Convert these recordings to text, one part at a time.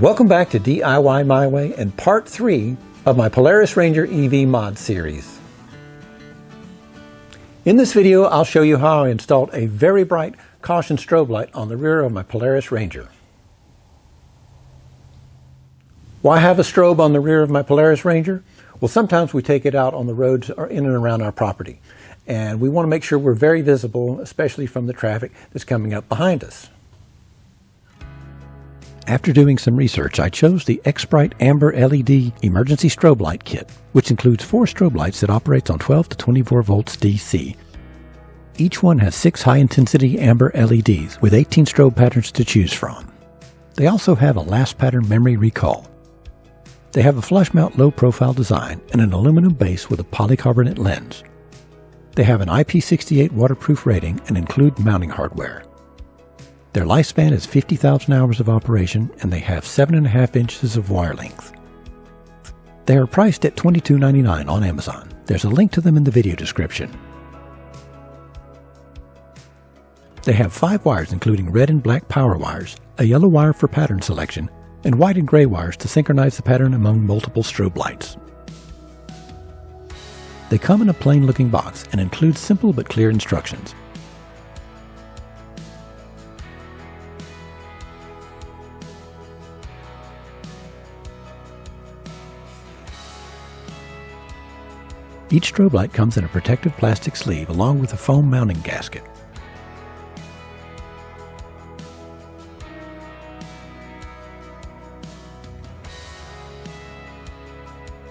Welcome back to DIY My Way and part 3 of my Polaris Ranger EV mod series. In this video, I'll show you how I installed a very bright caution strobe light on the rear of my Polaris Ranger. Why have a strobe on the rear of my Polaris Ranger? Well, sometimes we take it out on the roads or in and around our property, and we want to make sure we're very visible, especially from the traffic that's coming up behind us. After doing some research, I chose the X-Bright Amber LED Emergency Strobe Light Kit, which includes 4 strobe lights that operates on 12 to 24 volts DC. Each one has 6 high-intensity amber LEDs with 18 strobe patterns to choose from. They also have a last pattern memory recall. They have a flush mount low-profile design and an aluminum base with a polycarbonate lens. They have an IP68 waterproof rating and include mounting hardware. Their lifespan is 50,000 hours of operation, and they have 7.5 inches of wire length. They are priced at $22.99 on Amazon. There's a link to them in the video description. They have 5 wires including red and black power wires, a yellow wire for pattern selection, and white and gray wires to synchronize the pattern among multiple strobe lights. They come in a plain looking box and include simple but clear instructions. Each strobe light comes in a protective plastic sleeve along with a foam mounting gasket.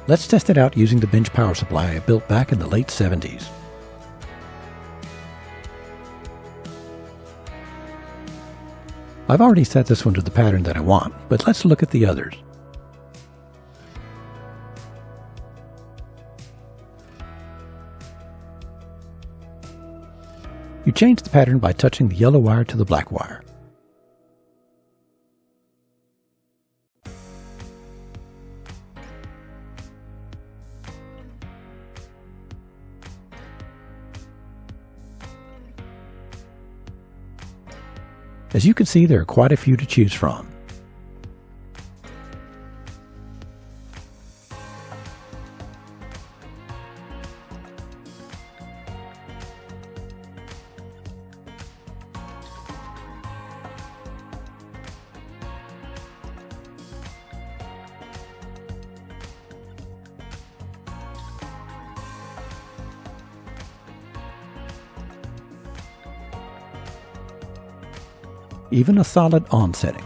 Let's test it out using the bench power supply I built back in the late 70s. I've already set this one to the pattern that I want, but let's look at the others. You change the pattern by touching the yellow wire to the black wire. As you can see, there are quite a few to choose from. Even a solid on setting.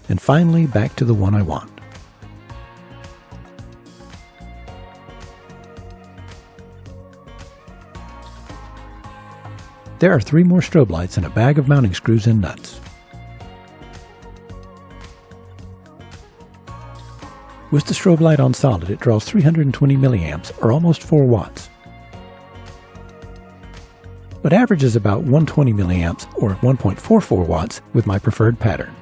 And finally, back to the one I want. There are 3 more strobe lights and a bag of mounting screws and nuts. With the strobe light on solid, it draws 320 milliamps, or almost 4 watts. But averages about 120 milliamps, or 1.44 watts, with my preferred pattern.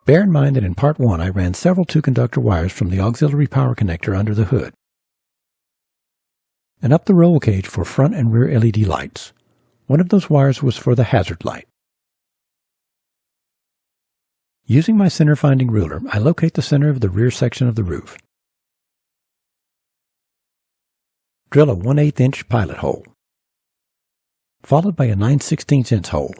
Bear in mind that in part 1 I ran several 2-conductor wires from the auxiliary power connector under the hood and up the roll cage for front and rear LED lights. One of those wires was for the hazard light. Using my center finding ruler, I locate the center of the rear section of the roof. Drill a 1/8 inch pilot hole, followed by a 9/16 inch hole.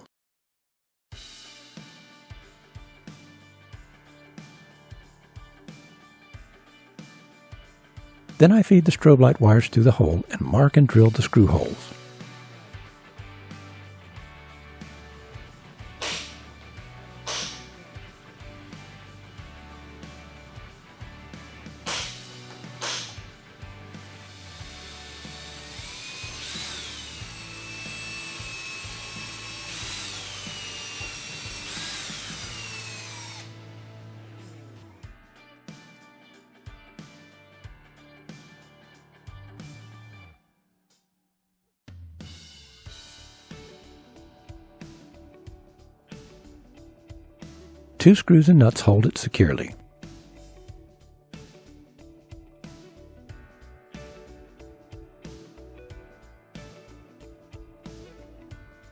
Then I feed the strobe light wires through the hole and mark and drill the screw holes. 2 screws and nuts hold it securely.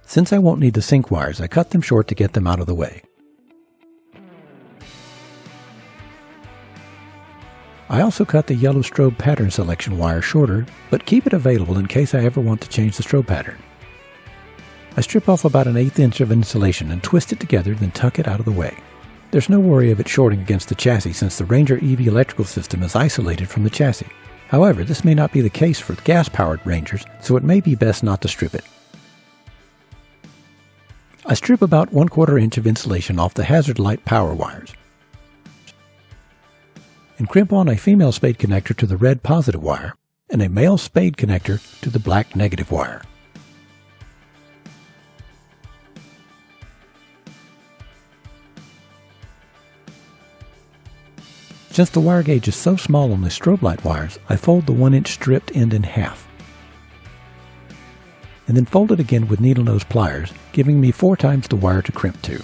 Since I won't need the sync wires, I cut them short to get them out of the way. I also cut the yellow strobe pattern selection wire shorter, but keep it available in case I ever want to change the strobe pattern. I strip off about 1/8 inch of insulation and twist it together, then tuck it out of the way. There's no worry of it shorting against the chassis since the Ranger EV electrical system is isolated from the chassis. However, this may not be the case for gas-powered Rangers, so it may be best not to strip it. I strip about 1/4 inch of insulation off the hazard light power wires and crimp on a female spade connector to the red positive wire and a male spade connector to the black negative wire. Since the wire gauge is so small on the strobe light wires, I fold the 1-inch stripped end in half and then fold it again with needle nose pliers, giving me 4 times the wire to crimp to.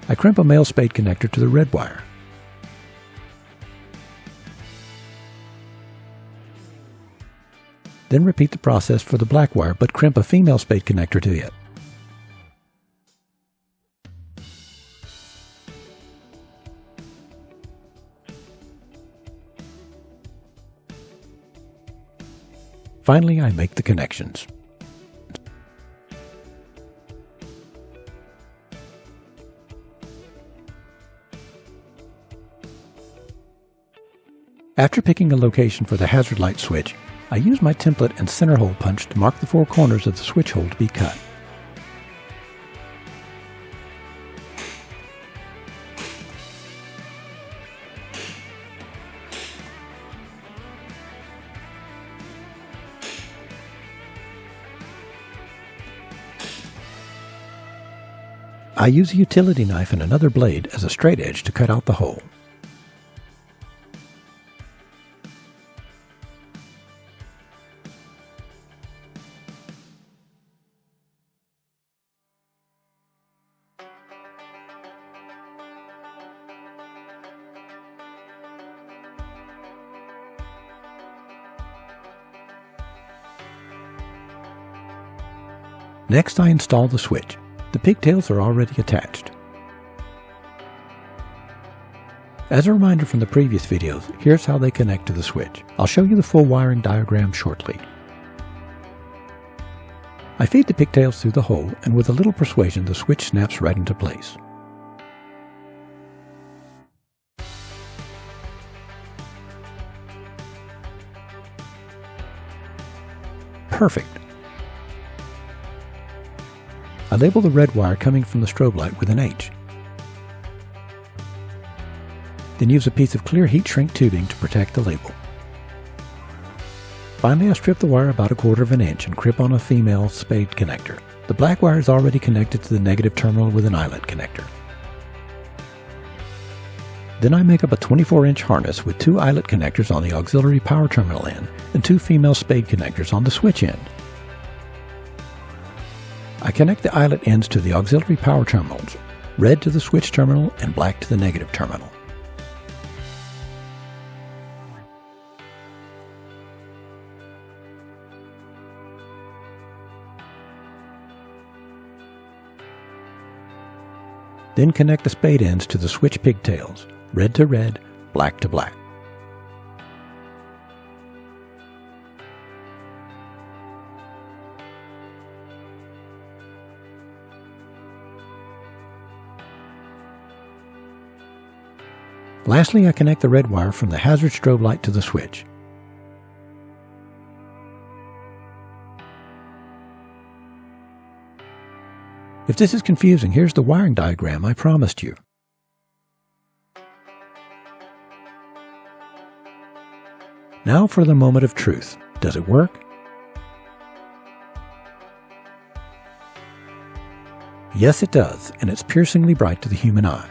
I crimp a male spade connector to the red wire. Then repeat the process for the black wire, but crimp a female spade connector to it. Finally, I make the connections. After picking a location for the hazard light switch, I use my template and center hole punch to mark the 4 corners of the switch hole to be cut. I use a utility knife and another blade as a straight edge to cut out the hole. Next, I install the switch. The pigtails are already attached. As a reminder from the previous videos, here's how they connect to the switch. I'll show you the full wiring diagram shortly. I feed the pigtails through the hole, and with a little persuasion, the switch snaps right into place. Perfect. I label the red wire coming from the strobe light with an H. Then use a piece of clear heat shrink tubing to protect the label. Finally, I strip the wire about 1/4 inch and crimp on a female spade connector. The black wire is already connected to the negative terminal with an eyelet connector. Then I make up a 24-inch harness with 2 eyelet connectors on the auxiliary power terminal end and 2 female spade connectors on the switch end. I connect the eyelet ends to the auxiliary power terminals, red to the switch terminal and black to the negative terminal. Then connect the spade ends to the switch pigtails, red to red, black to black. Lastly, I connect the red wire from the hazard strobe light to the switch. If this is confusing, here's the wiring diagram I promised you. Now for the moment of truth. Does it work? Yes, it does, and it's piercingly bright to the human eye.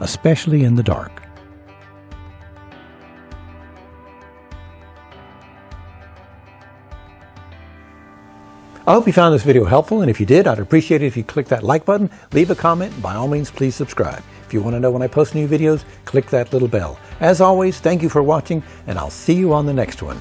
Especially in the dark. I hope you found this video helpful, and if you did, I'd appreciate it if you click that like button, leave a comment, and by all means, please subscribe. If you want to know when I post new videos, click that little bell. As always, thank you for watching, and I'll see you on the next one.